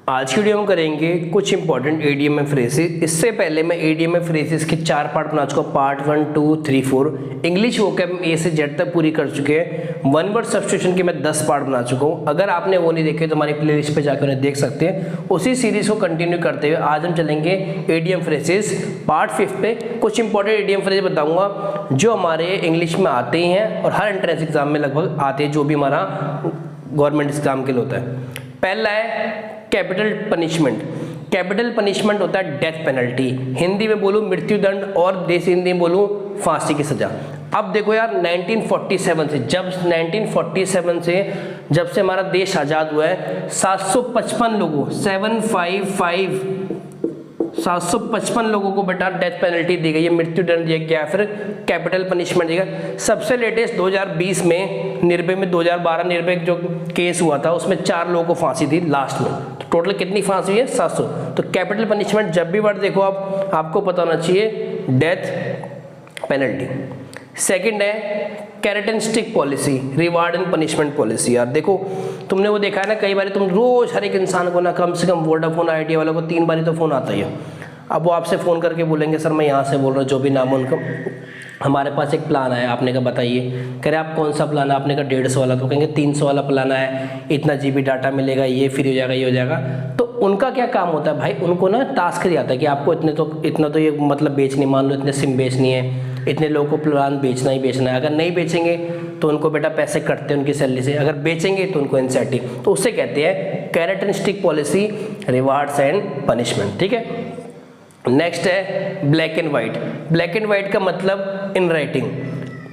आज की वीडियो में करेंगे कुछ इंपॉर्टेंट एडीएम में फ्रेजेस। इससे पहले मैं एडीएम में फ्रेजेस के 4 पार्ट बना चुका हूँ, पार्ट 1, 2, 3, 4। इंग्लिश वोकैब ए से जेड तक पूरी कर चुके हैं। वन वर्ड सब्स्टिट्यूशन के मैं 10 पार्ट बना चुका हूँ। अगर आपने वो नहीं देखे तो हमारी प्लेलिस्ट पे जाकर उन्हें देख सकते हैं। उसी सीरीज को कंटिन्यू करते हुए आज हम चलेंगे एडीएम फ्रेजेस पार्ट 5 पे। कुछ इंपॉर्टेंट एडीएम फ्रेज बताऊंगा जो हमारे इंग्लिश में आते ही हैं और हर एंट्रेंस एग्जाम में लगभग आते हैं, जो भी हमारा गवर्नमेंट एग्जाम के लिए होता है। पहला है कैपिटल पनिशमेंट। कैपिटल पनिशमेंट होता है डेथ पेनल्टी, हिंदी में बोलूं मृत्युदंड और देसी हिंदी में बोलूं फांसी की सजा। अब देखो यार 1947 से जब से हमारा देश आजाद हुआ है 755 लोगों 755 लोगों को बेटा डेथ पेनल्टी दी गई है, मृत्युदंड दिया गया, फिर कैपिटल पनिशमेंट दिया गया। सबसे लेटेस्ट 2020 में निर्भया में 2012 निर्भया जो केस हुआ था उसमें 4 लोगों को फांसी थी लास्ट में। तो टोटल कितनी फांसी हुई है? 700। तो कैपिटल पनिशमेंट जब भी वर्ड देखो आपको पता होना चाहिए डेथ पेनल्टी। सेकंड है carrot and stick policy, reward and punishment policy. यार देखो तुमने वो देखा है ना, कई बार तुम रोज हर एक इंसान को ना कम से कम वोडाफोन आइडिया वालों को 3 बार तो फ़ोन आता ही है। अब वो आपसे फ़ोन करके बोलेंगे सर मैं यहाँ से बोल रहा हूँ, जो भी नाम है उनका, हमारे पास एक प्लान है। आपने कहा बताइए, कह रहे आप कौन सा प्लान है? आपने कहा 150 वाला। तो कहेंगे 300 वाला प्लान है, इतना जीबी डाटा मिलेगा, ये फ्री हो जाएगा, ये हो जाएगा। तो उनका क्या काम होता है भाई? उनको ना टास्क दिया जाता है कि आपको इतना तो ये मतलब बेचनी, मान लो इतने सिम बेचनी है, इतने लोगों को प्लान बेचना ही बेचना है। अगर नहीं बेचेंगे तो उनको बेटा पैसे कटते हैं उनकी सैलरी से, अगर बेचेंगे तो उनको इंसेंटिव। तो उससे कहते हैं carrot and stick policy, rewards and punishment. ठीक है। नेक्स्ट है black and white. Black and white का मतलब इन राइटिंग।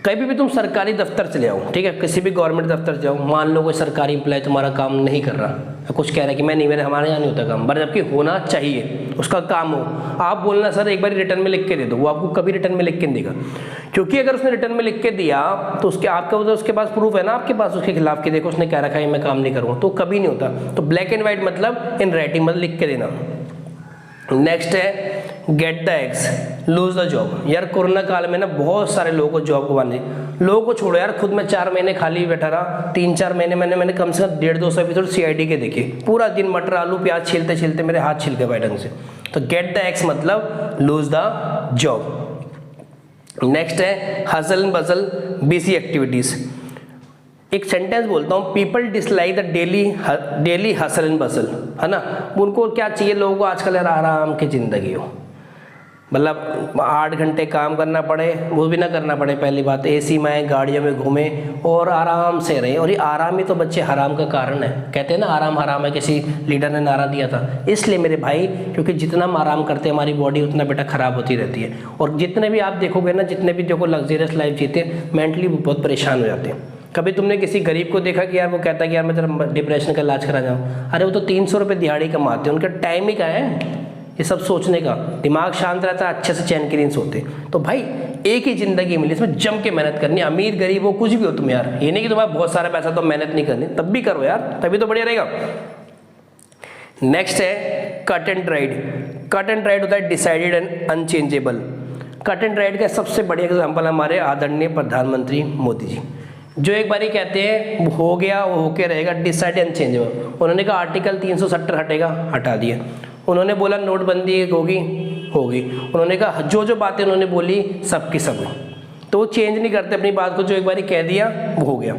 कभी भी तुम सरकारी दफ्तर चले आओ, ठीक है, किसी भी गवर्नमेंट दफ्तर जाओ, मान लो कोई सरकारी एम्प्लॉय तुम्हारा काम नहीं कर रहा, कुछ कह रहा है कि मैं नहीं, मेरे हमारे यहाँ नहीं होता काम, पर जबकि होना चाहिए, उसका काम हो, आप बोलना सर एक बार रिटर्न में लिख के दे दो, वो आपको कभी रिटर्न में लिख के नहीं देगा। क्योंकि अगर उसने रिटर्न में लिख के दिया तो उसके पास प्रूफ है ना आपके पास उसके खिलाफ कि देखो उसने कह रखा है मैं काम नहीं करूँगा, तो कभी नहीं होता। तो ब्लैक एंड वाइट मतलब इन राइटिंग, मतलब लिख के देना। नेक्स्ट है get the eggs lose the job. यार कोरोना काल में ना बहुत सारे लोगों को जॉब गंवाने, लोगों को छोड़ो यार, खुद मैं 4 महीने खाली बैठा रहा, 3-4 महीने मैंने कम से कम 150-200 एपिसोड सीआईडी के देखे। पूरा दिन मटर आलू प्याज छीलते छीलते मेरे हाथ छिल गए भाई ढंग से। तो गेट द एग्स मतलब लूज द जॉब। नेक्स्ट है hustle and Bansal busy activities. एक सेंटेंस बोलता हूँ, people dislike the daily hustle and बसल, है ना। उनको क्या चाहिए लोगों को आजकल? यार आराम की ज़िंदगी हो, मतलब 8 घंटे काम करना पड़े, वो भी ना करना पड़े, पहली बात एसी में आए, गाड़ियों में घूमे और आराम से रहे। और ये आराम ही तो बच्चे हराम का कारण है। कहते हैं ना आराम हराम है, किसी लीडर ने नारा दिया था। इसलिए मेरे भाई, क्योंकि जितना हम आराम करते हैं हमारी बॉडी उतना बेटा खराब होती रहती है। और जितने भी आप देखोगे ना, जितने भी देखो लग्जरियस लाइफ जीते, मेंटली बहुत परेशान हो जाते हैं। कभी तुमने किसी गरीब को देखा कि यार वो कहता है कि यार मैं जरा डिप्रेशन का इलाज करा जाऊँ? अरे वो तो 300 रुपये दिहाड़ी कमाते हैं, उनका टाइम ही क्या है ये सब सोचने का, दिमाग शांत रहता है, अच्छे से चैन की नींद सोते। तो भाई एक ही ज़िंदगी मिली, इसमें जम के मेहनत करनी, अमीर गरीब हो कुछ भी हो तुम यार, ये नहीं कि तुम्हारा बहुत सारा पैसा तो मेहनत नहीं करनी, तब भी करो यार, तभी तो बढ़िया रहेगा। नेक्स्ट है cut and ride. Cut and ride होता है decided and unchangeable. Cut and ride का सबसे बढ़िया एग्जाम्पल हमारे आदरणीय प्रधानमंत्री मोदी जी, जो एक बार ही कहते हैं वो हो गया वो होके रहेगा, डिसाइड अनचेंजेबल। उन्होंने कहा आर्टिकल 370 हटेगा, हटा दिया। उन्होंने बोला नोटबंदी होगी, होगी। उन्होंने कहा जो बातें उन्होंने बोली सबकी सब, तो वो चेंज नहीं करते अपनी बात को, जो एक बार ही कह दिया वो हो गया।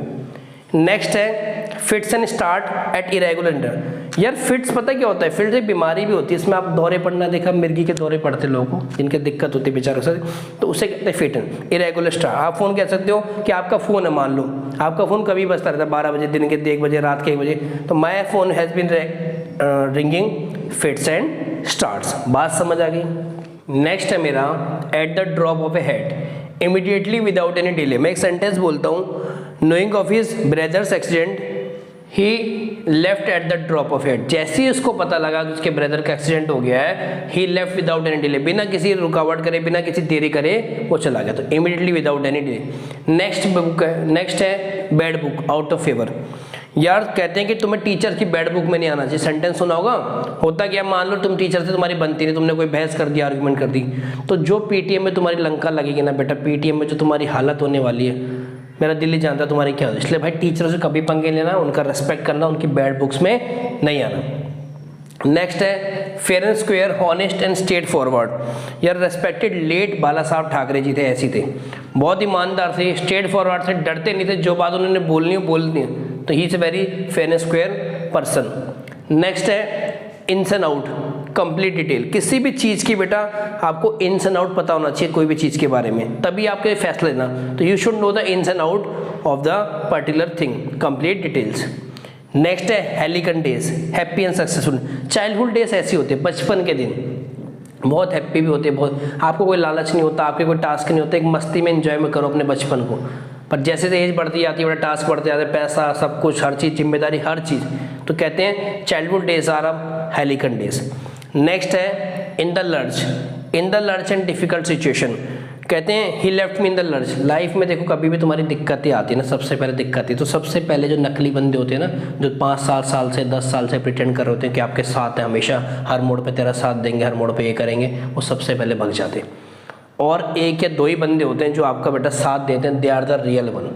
नेक्स्ट है fits and start at irregular interval. यार फिट्स पता क्या होता है? फिट्स एक बीमारी भी होती है, इसमें आप दौरे पड़ना देखा, मिर्गी के दौरे पड़ते लोगों को जिनके दिक्कत होती है बेचारों से, तो उसे कहते हैं फिट एंड इरेगुलर स्टार्ट। आप फ़ोन कह सकते हो कि आपका फ़ोन है, मान लो आपका फ़ोन कभी बजता रहता है 12 बजे दिन के, 1 बजे रात के 1 बजे, तो my phone has been ringing fits and starts. बात समझ आ गई। नेक्स्ट है मेरा at the drop of a head immediately without any delay. मैं एक सेंटेंस बोलता हूँ, knowing of his brother's accident he left at the drop of head. जैसे ही उसको पता लगा कि उसके ब्रदर का एक्सीडेंट हो गया है, ही लेफ्ट विदाउट एनी डिले, बिना किसी रुकावट करे, बिना किसी देरी करे वो चला गया। तो immediately without any delay. Next है bad book out of favour. यार कहते हैं कि तुम्हें टीचर की बैड बुक में नहीं आना चाहिए। सेंटेंस सुना होगा, होता क्या, मान लो तुम टीचर से तुम्हारी बनती नहीं, तुमने कोई बहस कर दी, आर्गुमेंट कर दी, तो जो पीटीएम में तुम्हारी लंका लगेगी ना बेटा, पीटीएम में जो तुम्हारी हालत होने वाली है, मेरा दिल ही जानता है तुम्हारी क्या हो। इसलिए भाई टीचरों से कभी पंगे लेना, उनका रेस्पेक्ट करना, उनकी बैड बुक्स में नहीं आना। नेक्स्ट है fair and square, honest and straight forward. यार रेस्पेक्टेड लेट बाला साहब ठाकरे जी थे, ऐसे थे, बहुत ईमानदार थे, स्ट्रेट फॉरवर्ड थे, डरते नहीं थे, जो बात उन्होंने बोलनी हो बोलनी है, तो he is a very fair and square person. Next है इन्स एंड आउट, कंप्लीट डिटेल। किसी भी चीज़ की बेटा आपको इन्स एंड आउट पता होना चाहिए, कोई भी चीज़ के बारे में, तभी आपके फैसला लेना। तो you should know the ins and out of the particular thing, complete details. Next है halcyon days, happy and successful. Childhood days ऐसे होते हैं, बचपन के दिन बहुत हैप्पी भी होते हैं, बहुत आपको कोई लालच नहीं होता, आपके कोई टास्क नहीं होता, एक मस्ती में एंजॉय में करो अपने बचपन को। पर जैसे जैसे एज बढ़ती जाती है, बड़ा टास्क बढ़ते जाते हैं, पैसा सब कुछ, हर चीज़, जिम्मेदारी, हर चीज़, तो कहते हैं childhood days are halcyon days. Next है in the lurch and difficult situation. कहते हैं he left me in the lurch. Life में देखो कभी भी तुम्हारी दिक्कतें आती है ना, सबसे पहले दिक्कतें, तो सबसे पहले जो नकली बंदे होते हैं ना, जो 5-7 साल से 10 साल से प्रिटेंड कर रहे होते हैं कि आपके साथ हैं, हमेशा हर मोड़ पे तेरा साथ देंगे, हर मोड़ पे ये करेंगे, वो सबसे पहले भग जाते हैं। और 1 या 2 ही बंदे होते हैं जो आपका बेटा साथ देते हैं, they are the real one.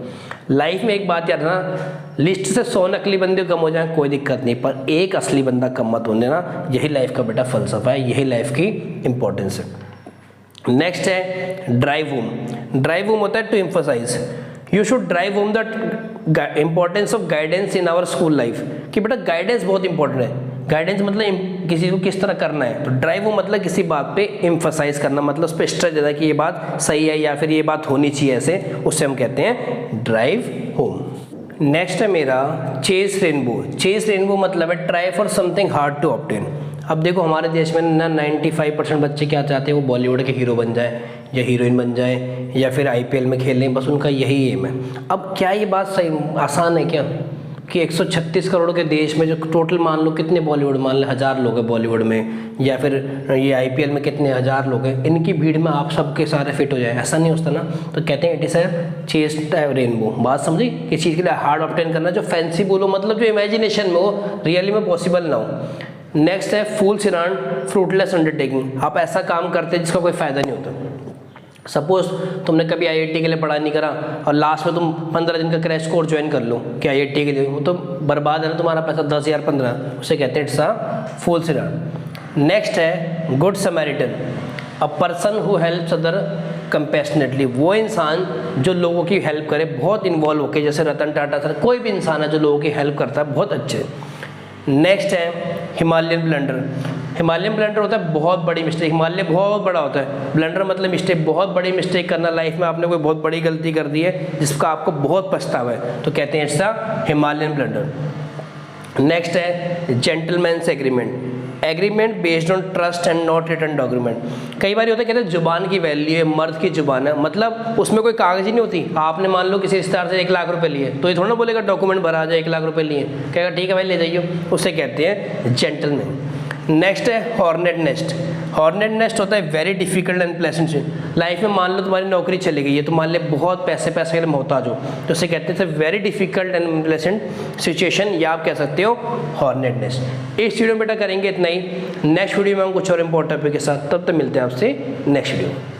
Life में एक बात याद रखना, लिस्ट से 100 नकली बंदे कम हो जाए कोई दिक्कत नहीं, पर एक असली बंदा कम मत होने ना, यही लाइफ का बेटा फलसफा है, यही लाइफ की इंपॉर्टेंस है। नेक्स्ट है ड्राइव होम। ड्राइव होम होता है to emphasise, you should drive home the importance of guidance in our school life, कि बेटा गाइडेंस बहुत इंपॉर्टेंट है। गाइडेंस मतलब किसी को किस तरह करना है, तो ड्राइव होम मतलब किसी बात पे एम्फसाइज करना, मतलब उस पर स्ट्रेस देना कि ये बात सही है या फिर ये बात होनी चाहिए, ऐसे उससे हम कहते हैं ड्राइव होम। नेक्स्ट है मेरा चेज रेनबो। चेज रेनबो मतलब है try for something hard to obtain. अब देखो हमारे देश में ना 95% बच्चे क्या चाहते हैं, वो बॉलीवुड के हीरो बन जाए या हीरोइन बन जाए या फिर IPL में खेल लें, बस उनका यही एम है। अब क्या ये बात सही आसान है क्या कि 136 करोड़ के देश में जो टोटल मान लो कितने बॉलीवुड, मान लो 1000 लोग हैं बॉलीवुड में, या फिर ये IPL में कितने 1000 लोग हैं, इनकी भीड़ में आप सबके सारे फिट हो जाए, ऐसा नहीं होता ना। तो कहते हैं it is a chase rainbow. बात समझी, किस चीज़ के लिए हार्ड ऑब्टेन करना, जो फैंसी बोलो, मतलब जो इमेजिनेशन में हो, रियली में पॉसिबल ना हो। नेक्स्ट है फूल्स अराउंड फ्रूटलेस अंडरटेकिंग। आप ऐसा काम करते हैं जिसका कोई फ़ायदा नहीं होता। सपोज तुमने कभी IIT के लिए पढ़ाई नहीं करा और लास्ट में तुम 15 दिन का क्रैश कोर्स ज्वाइन कर लो कि IIT के लिए, वो तो बर्बाद है ना तुम्हारा पैसा, 10,000 15, उसे कहते हैं it's a fools around. Next है good Samaritan, a person who helps other compassionately. वो इंसान जो लोगों की हेल्प करे बहुत इन्वॉल्व होकर, जैसे रतन टाटा सर, कोई भी इंसान है जो लोगों की हेल्प करता है, बहुत अच्छे। नेक्स्ट है हिमालयन ब्लंडर। हिमालयन ब्लंडर होता है बहुत बड़ी मिस्टेक, हिमालय बहुत बड़ा होता है, ब्लंडर मतलब मिस्टेक, बहुत बड़ी मिस्टेक करना, लाइफ में आपने कोई बहुत बड़ी गलती कर दी है जिसका आपको बहुत पछतावा है, तो कहते हैं it's a Himalayan blunder. Next है gentleman's agreement, agreement based on trust and not written document. कई बार होता है कहते हैं जुबान की वैल्यू है, मर्द की जुबान है, मतलब उसमें कोई कागज ही नहीं होती। आपने मान लो किसी रिश्तेदार से 1 लाख रुपए लिए, तो ये थोड़ा ना बोलेगा डॉक्यूमेंट भरा जाए 1 लाख रुपए लिए, कहेगा ठीक है भाई ले जाइए, उसे कहते हैं जेंटलमैन। नेक्स्ट है हॉर्नेट नेस्ट। हॉर्नेट नेस्ट होता है very difficult and pleasant. Life में मान लो तुम्हारी नौकरी चली गई है, तो मान लो बहुत पैसे के लिए मोहताज हो, तो उसे कहते हैं very difficult and pleasant situation, या आप कह सकते हो हॉर्नेट नेस्ट। इस वीडियो में बेटा करेंगे इतना ही, नेक्स्ट वीडियो में हम कुछ और इम्पोर्टेंट टॉपिक के साथ, तब तक मिलते हैं आपसे नेक्स्ट वीडियो।